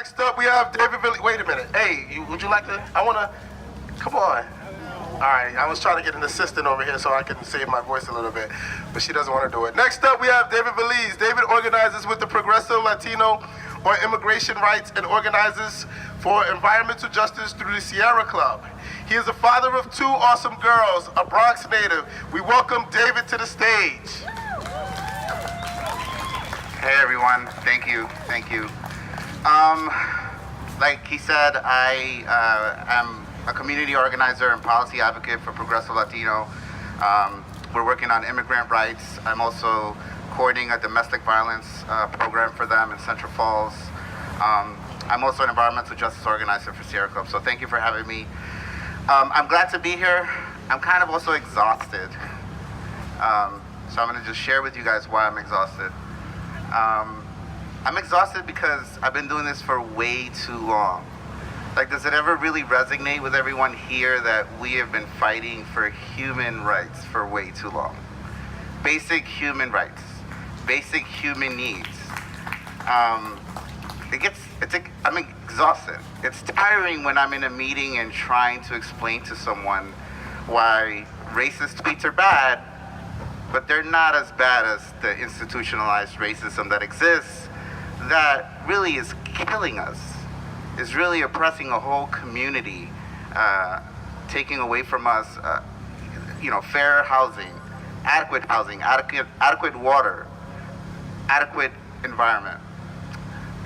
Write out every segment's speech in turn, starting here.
Next up, we have David Villies. Wait a minute. Hey, would you like to? Come on. All right, I was trying to get an assistant over here so I can save my voice a little bit, but she doesn't want to do it. Next up, we have David Villies. David organizes with the Progressive Latino on immigration rights and organizes for environmental justice through the Sierra Club. He is the father of 2 awesome girls, a Bronx native. We welcome David to the stage. Hey everyone, thank you. Like he said, I am a community organizer and policy advocate for Progressive Latino. We're working on immigrant rights. I'm also coordinating a domestic violence program for them in Central Falls. I'm also an environmental justice organizer for Sierra Club, so thank you for having me. I'm glad to be here. I'm kind of also exhausted. So I'm gonna just share with you guys why I'm exhausted. I'm exhausted because I've been doing this for way too long. Like, does it ever really resonate with everyone here that we have been fighting for human rights for way too long? Basic human rights, basic human needs. I'm exhausted. It's tiring when I'm in a meeting and trying to explain to someone why racist tweets are bad, but they're not as bad as the institutionalized racism that exists that really is killing us, is really oppressing a whole community, taking away from us, fair housing, adequate water, adequate environment.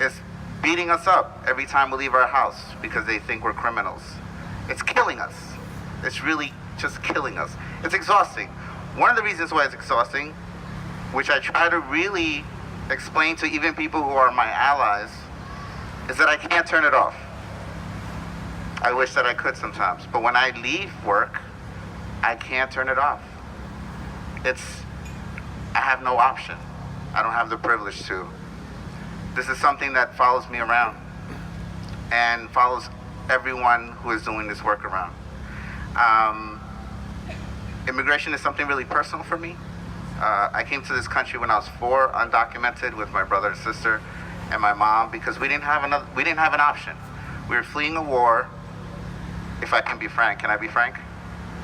It's beating us up every time we leave our house because they think we're criminals. It's killing us. It's really just killing us. It's exhausting. One of the reasons why it's exhausting, which I try to really explain to even people who are my allies, is that I can't turn it off. I wish that I could sometimes, but when I leave work, I can't turn it off. I have no option. I don't have the privilege to. This is something that follows me around and follows everyone who is doing this work around. Immigration is something really personal for me. I came to this country when I was 4, undocumented, with my brother and sister and my mom, because we didn't have an option. We were fleeing a war. If I can be frank, can I be frank?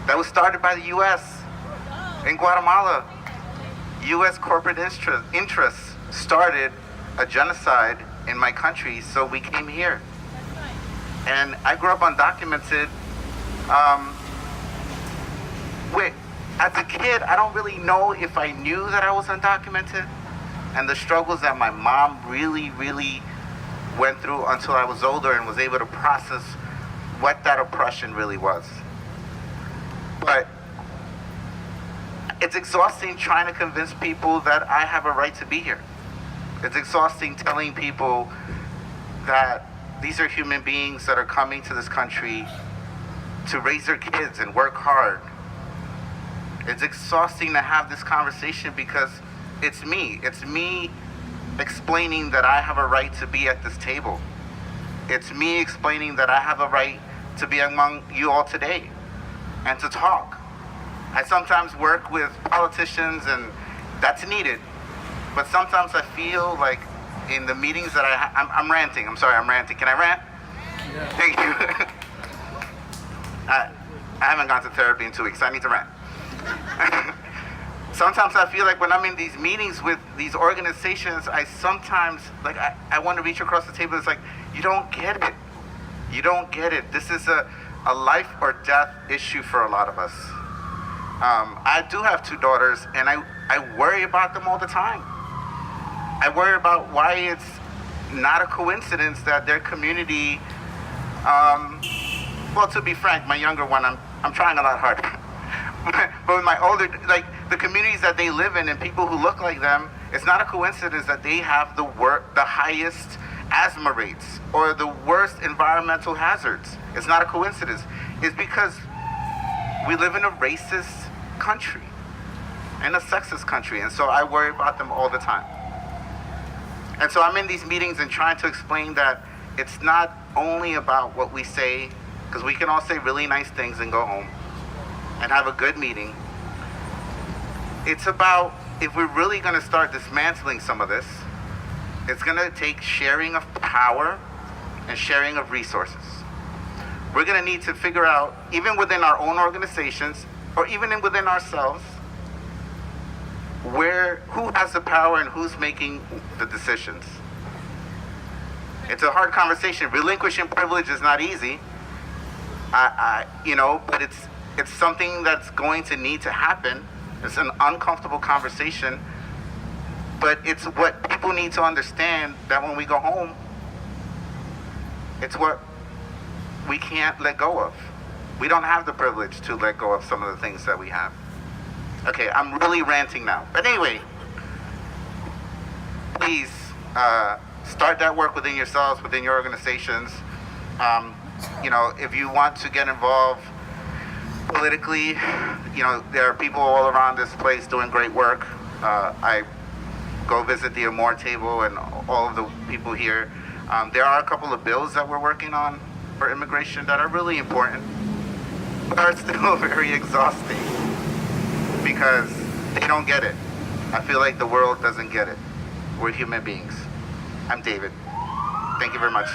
That was started by the U.S. in Guatemala. U.S. corporate interests started a genocide in my country, so we came here. And I grew up undocumented. As a kid, I don't really know if I knew that I was undocumented, and the struggles that my mom really went through until I was older and was able to process what that oppression really was. But it's exhausting trying to convince people that I have a right to be here. It's exhausting telling people that these are human beings that are coming to this country to raise their kids and work hard. It's exhausting to have this conversation because it's me explaining that I have a right to be at this table. It's me explaining that I have a right to be among you all today and to talk. I sometimes work with politicians, and that's needed, but sometimes I feel like in the meetings that I'm ranting. I'm sorry, I'm ranting. Can I rant? Yeah. Thank you. I haven't gone to therapy in 2 weeks, so I need to rant. Sometimes I feel like when I'm in these meetings with these organizations, I sometimes, I want to reach across the table. It's like, you don't get it. You don't get it. This is a life or death issue for a lot of us. I do have 2 daughters, and I worry about them all the time. I worry about why it's not a coincidence that their community, well, to be frank, my younger one, I'm trying a lot harder. But with my older, the communities that they live in and people who look like them, it's not a coincidence that they have the highest asthma rates or the worst environmental hazards. It's not a coincidence. It's because we live in a racist country and a sexist country, and so I worry about them all the time. And so I'm in these meetings and trying to explain that it's not only about what we say, because we can all say really nice things and go home and have a good meeting. It's about, if we're really going to start dismantling some of this, it's going to take sharing of power and sharing of resources. We're going to need to figure out, even within our own organizations, or even within ourselves, who has the power and who's making the decisions. It's a hard conversation. Relinquishing privilege is not easy, but it's something that's going to need to happen. It's an uncomfortable conversation, but it's what people need to understand, that when we go home, it's what we can't let go of. We don't have the privilege to let go of some of the things that we have. Okay, I'm really ranting now. But anyway, please start that work within yourselves, within your organizations. If you want to get involved politically, there are people all around this place doing great work. I go visit the Amor table and all of the people here. There are a couple of bills that we're working on for immigration that are really important, but are still very exhausting because they don't get it. I feel like the world doesn't get it. We're human beings. I'm David. Thank you very much.